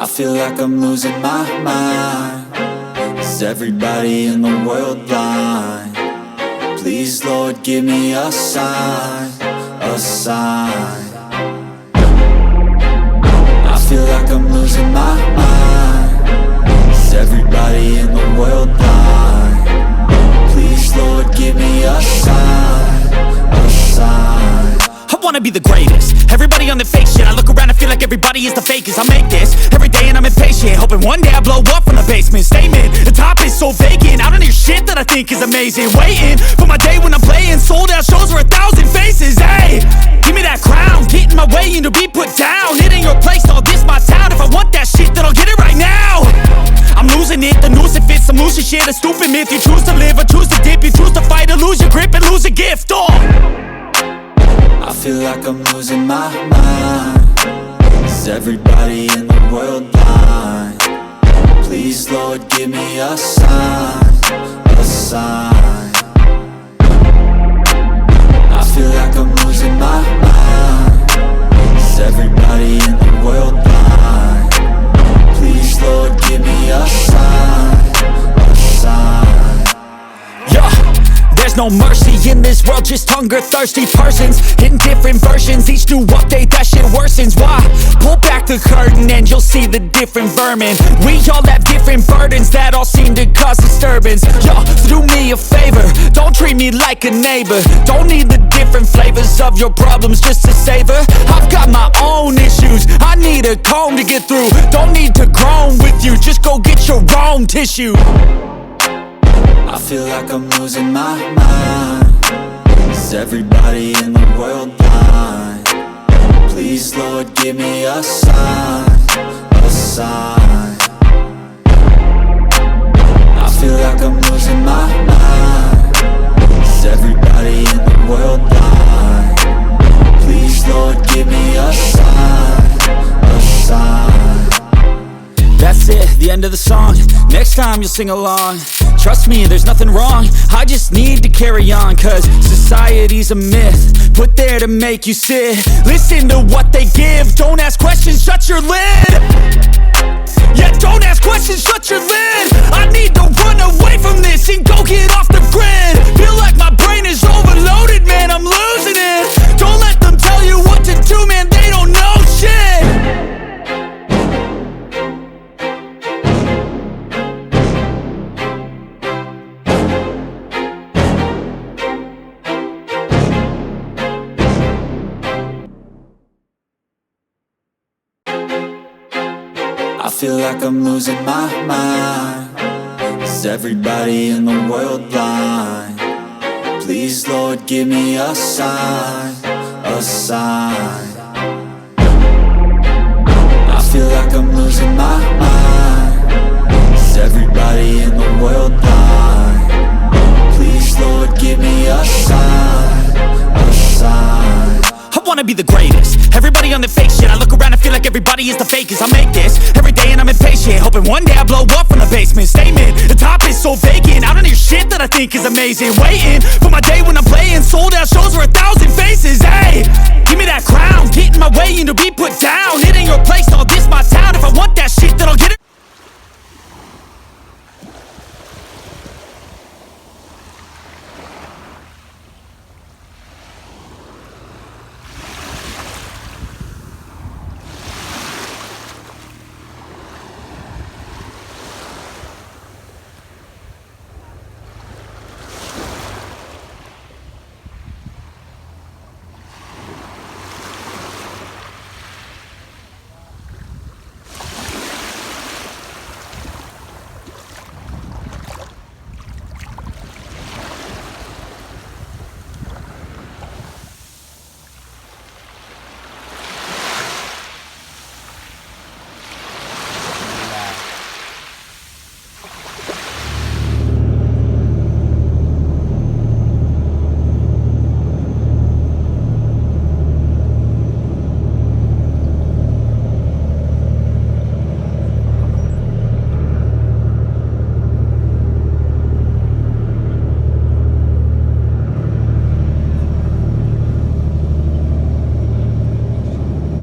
I feel like I'm losing my mind. Is everybody in the world blind? Please, Lord, give me a sign, a sign. I feel like I'm losing my mind. Is everybody in the world blind? Please, Lord, give me a sign, a sign. I wanna be the greatest. Everybody on the fake shit. I look around and feel like everybody is the fakest. I make this every day and I'm impatient, hoping one day I blow up from the basement. Statement, the top is so vacant. I don't hear shit that I think is amazing. Waiting for my day when I'm playing sold out shows for 1,000 faces. Hey, give me that crown, get in my way and to be put down. It ain't your place, all this my town. If I want that shit, then I'll get it right now. I'm losing it, the noose it fits. I'm losing shit, a stupid myth. You choose to live or choose to dip. You choose to fight or lose your grip and lose a gift. I feel like I'm losing my mind. Is everybody in the world blind? Please, Lord, give me a sign, a sign. I feel like I'm losing my mind. Is everybody in the world blind? Please, Lord, give me a sign, a sign. Yeah. There's no mercy in this world, just hunger-thirsty persons in different versions. Each new update, that shit worsens. Why? Pull back the curtain and you'll see the different vermin. We all have different burdens that all seem to cause disturbance. Yo, do me a favor, don't treat me like a neighbor. Don't need the different flavors of your problems just to savor. I've got my own issues, I need a comb to get through. Don't need to groan with you, just go get your own tissue. I feel like I'm losing my mind. Is everybody in the world blind? Please, Lord, give me a sign, a sign. I feel like I'm losing my mind. Is everybody in the world blind? Please, Lord, give me a sign, a sign. That's it, the end of the song. Next time you'll sing along. Trust me, there's nothing wrong. I just need to carry on, cause society's a myth put there to make you sit. Listen to what they give. Don't ask questions, shut your lid. Yeah, don't ask questions, shut your lid. I need to run away from this and go get off the grid. Feel like my brain is overloaded, man, I'm losing it. Don't let them tell you what to do, man, they don't know shit. I feel like I'm losing my mind. Is everybody in the world blind? Please, Lord, give me a sign, a sign. I feel like I'm losing my mind. Is everybody in the world blind? Please, Lord, give me a sign, a sign. I wanna be the greatest. Everybody on the fake shit. I look around and feel like everybody is the fakest. I make this every day and I'm impatient, hoping one day I blow up from the basement. Statement, the top is so vacant. I don't hear shit that I think is amazing. Waiting for my day when I'm playing sold out shows for 1,000 faces. Hey, give me that crown, get in my way and to be put down. It ain't your place, all this my